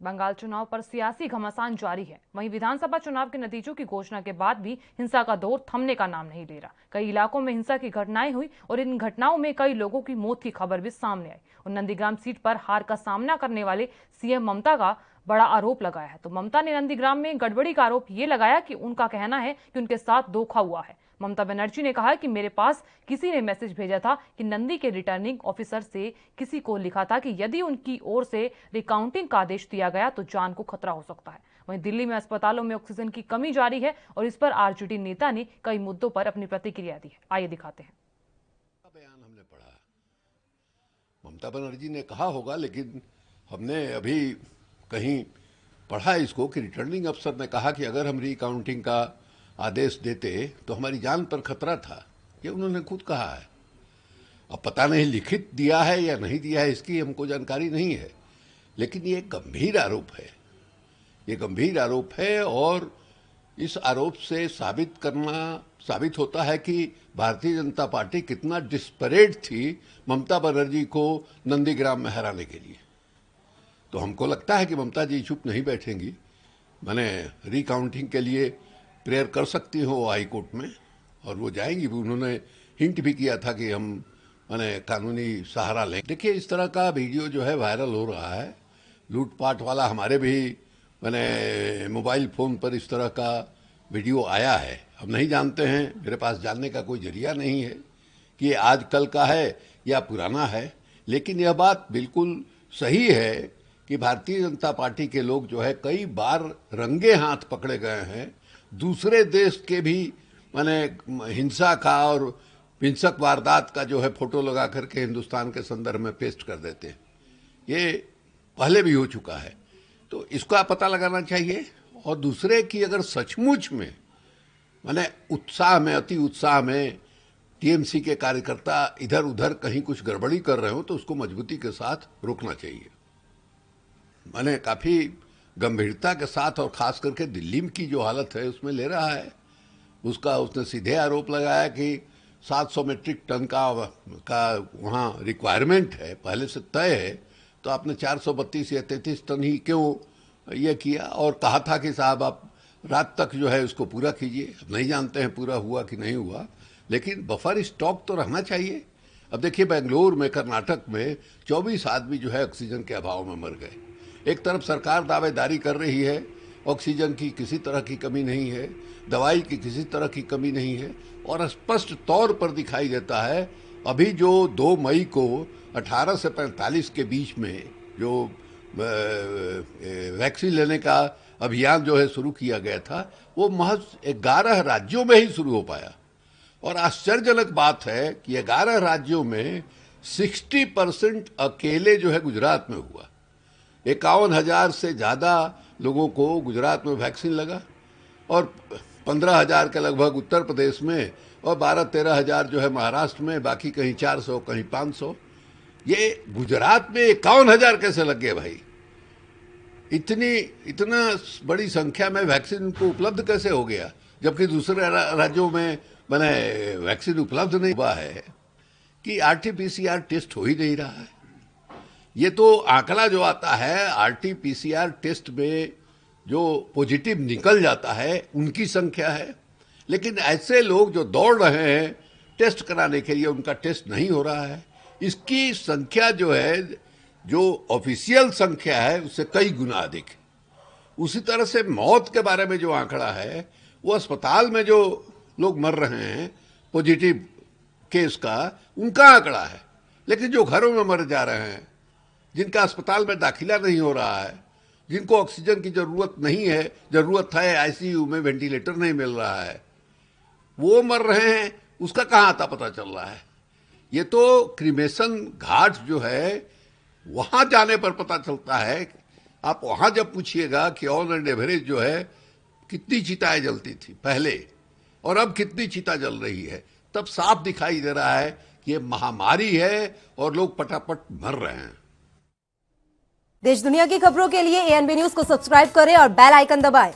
बंगाल चुनाव पर सियासी घमासान जारी है। वहीं विधानसभा चुनाव के नतीजों की घोषणा के बाद भी हिंसा का दौर थमने का नाम नहीं ले रहा। कई इलाकों में हिंसा की घटनाएं हुई और इन घटनाओं में कई लोगों की मौत की खबर भी सामने आई। और नंदीग्राम सीट पर हार का सामना करने वाले सीएम ममता का बड़ा आरोप लगाया है। तो ममता ने नंदीग्राम में गड़बड़ी का आरोप ये लगाया कि उनका कहना है कि उनके साथ धोखा हुआ है। ममता बनर्जी ने कहा कि मेरे पास किसी ने मैसेज भेजा था कि नंदी के रिटर्निंग ऑफिसर से किसी को लिखा था कि यदि उनकी ओर से रिकाउंटिंग का आदेश दिया गया तो जान को खतरा हो सकता है। वहीं दिल्ली में अस्पतालों में ऑक्सीजन की कमी जारी है और इस पर आरजेडी नेता ने कई मुद्दों पर अपनी प्रतिक्रिया दी है। आइए दिखाते हैं। बयान हमने पढ़ा, ममता बनर्जी ने कहा होगा, लेकिन हमने अभी कहीं पढ़ा इसको कि रिटर्निंग अफसर ने कहा कि अगर हम रिकाउंटिंग का आदेश देते तो हमारी जान पर खतरा था। ये उन्होंने खुद कहा है। अब पता नहीं लिखित दिया है या नहीं दिया है, इसकी हमको जानकारी नहीं है, लेकिन ये गंभीर आरोप है। ये गंभीर आरोप है और इस आरोप से साबित होता है कि भारतीय जनता पार्टी कितना डिस्परेट थी ममता बनर्जी को नंदीग्राम में हराने के लिए। तो हमको लगता है कि ममता जी चुप नहीं बैठेंगी। मैंने रिकाउंटिंग के लिए प्रेयर कर सकती हो हाई कोर्ट में, और वो जाएंगी भी। उन्होंने हिंट भी किया था कि हम कानूनी सहारा लें। देखिए, इस तरह का वीडियो जो है वायरल हो रहा है, लूटपाट वाला। हमारे भी मोबाइल फ़ोन पर इस तरह का वीडियो आया है। हम नहीं जानते हैं, मेरे पास जानने का कोई जरिया नहीं है कि ये आज कल का है या पुराना है, लेकिन यह बात बिल्कुल सही है कि भारतीय जनता पार्टी के लोग जो है कई बार रंगे हाथ पकड़े गए हैं। दूसरे देश के भी हिंसा का और हिंसक वारदात का जो है फोटो लगा करके हिंदुस्तान के संदर्भ में पेस्ट कर देते हैं। ये पहले भी हो चुका है, तो इसका पता लगाना चाहिए। और दूसरे की अगर सचमुच में उत्साह में, अति उत्साह में टीएमसी के कार्यकर्ता इधर उधर कहीं कुछ गड़बड़ी कर रहे हो तो उसको मजबूती के साथ रोकना चाहिए। काफ़ी गंभीरता के साथ, और खास करके दिल्ली की जो हालत है उसमें ले रहा है। उसने सीधे आरोप लगाया कि 700 मीट्रिक टन का वहाँ रिक्वायरमेंट है, पहले से तय है, तो आपने 432 या 33 टन ही क्यों ये किया। और कहा था कि साहब आप रात तक जो है उसको पूरा कीजिए। अब नहीं जानते हैं पूरा हुआ कि नहीं हुआ, लेकिन बफर स्टॉक तो रहना चाहिए। अब देखिए, बेंगलोर में, कर्नाटक में 24 आदमी जो है ऑक्सीजन के अभाव में मर गए। एक तरफ सरकार दावेदारी कर रही है ऑक्सीजन की किसी तरह की कमी नहीं है, दवाई की किसी तरह की कमी नहीं है, और स्पष्ट तौर पर दिखाई देता है अभी जो 2 मई को 18 से 45 के बीच में जो वैक्सीन लेने का अभियान जो है शुरू किया गया था, वो महज 11 राज्यों में ही शुरू हो पाया। और आश्चर्यजनक बात है कि 11 राज्यों में 60% अकेले जो है गुजरात में हुआ। 51,000 से ज़्यादा लोगों को गुजरात में वैक्सीन लगा, और 15,000 के लगभग उत्तर प्रदेश में, और 12-13 हज़ार जो है महाराष्ट्र में, बाकी कहीं 400 कहीं 500। ये गुजरात में 51,000 कैसे लग गए भाई? इतना बड़ी संख्या में वैक्सीन को उपलब्ध कैसे हो गया, जबकि दूसरे राज्यों में वैक्सीन उपलब्ध नहीं हुआ है कि आरटीपीसीआर टेस्ट हो ही नहीं रहा है। ये तो आंकड़ा जो आता है आरटीपीसीआर टेस्ट में जो पॉजिटिव निकल जाता है उनकी संख्या है, लेकिन ऐसे लोग जो दौड़ रहे हैं टेस्ट कराने के लिए, उनका टेस्ट नहीं हो रहा है। इसकी संख्या जो है, जो ऑफिशियल संख्या है, उससे कई गुना अधिक है। उसी तरह से मौत के बारे में जो आंकड़ा है, वो अस्पताल में जो लोग मर रहे हैं पॉजिटिव केस का, उनका आंकड़ा है। लेकिन जो घरों में मर जा रहे हैं, जिनका अस्पताल में दाखिला नहीं हो रहा है, जिनको ऑक्सीजन की जरूरत नहीं है, जरूरत है आईसीयू में, वेंटिलेटर नहीं मिल रहा है, वो मर रहे हैं, उसका कहाँ आता पता चल रहा है। ये तो क्रिमेशन घाट जो है वहां जाने पर पता चलता है। आप वहां जब पूछिएगा कि ऑन एंड एवरेज जो है कितनी चिताएं जलती थी पहले और अब कितनी चिता जल रही है, तब साफ दिखाई दे रहा है कि ये महामारी है और लोग पटापट मर रहे हैं। देश दुनिया की खबरों के लिए एएनबी न्यूज को सब्सक्राइब करें और बेल आइकन दबाएं।